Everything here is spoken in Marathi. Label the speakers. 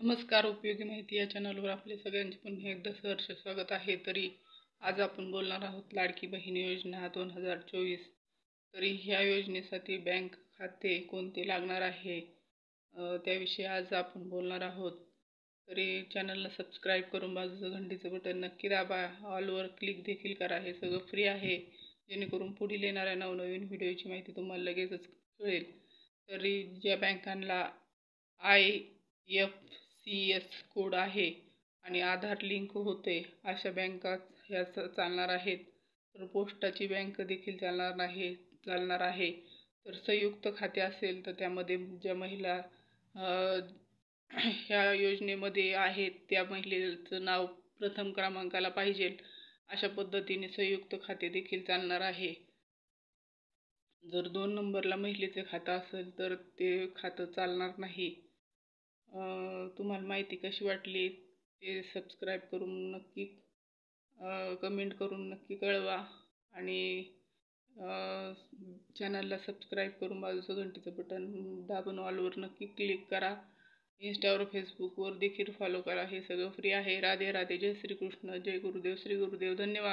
Speaker 1: नमस्कार. उपयोगी माहिती या चॅनलवर आपले सगळ्यांचे पुन्हा एकदा सहर्ष स्वागत आहे. तरी आज आपण बोलणार आहोत लाडकी बहीण योजना 2024. तरी ह्या योजनेसाठी बँक खाते कोणते लागणार आहे त्याविषयी आज आपण बोलणार आहोत. तरी चॅनलला सबस्क्राईब करून बाजूचं घंटीचं बटन नक्की दाबा. ऑलवर क्लिक देखील करा. हे सगळं फ्री आहे, जेणेकरून पुढील येणाऱ्या नवनवीन व्हिडिओची माहिती तुम्हाला लगेचच कळेल. तरी ज्या बँकांना IFSC कोड आहे आणि आधार लिंक होते अशा बँका ह्या चालणार आहेत. तर पोस्टाची बँक देखील चालणार आहे. तर संयुक्त खाते असेल तर त्यामध्ये ज्या महिला ह्या योजनेमध्ये आहेत त्या महिलेचं नाव प्रथम क्रमांकाला पाहिजे अशा पद्धतीने संयुक्त खाते देखील चालणार आहे. जर 2 नंबरला महिलेचे खातं असेल तर ते खातं चालणार नाही. तुम्हाला माहिती कशी वाटली ते सबस्क्राईब करून नक्की कमेंट करून नक्की कळवा आणि चॅनलला सबस्क्राईब करून बाजूचं घंटीचं बटन दाबून ऑलवर नक्की क्लिक करा. इंस्टावर फेसबुकवर देखील फॉलो करा. हे सगळं फ्री आहे. राधे राधे. जय श्रीकृष्ण. जय गुरुदेव. श्री गुरुदेव. धन्यवाद.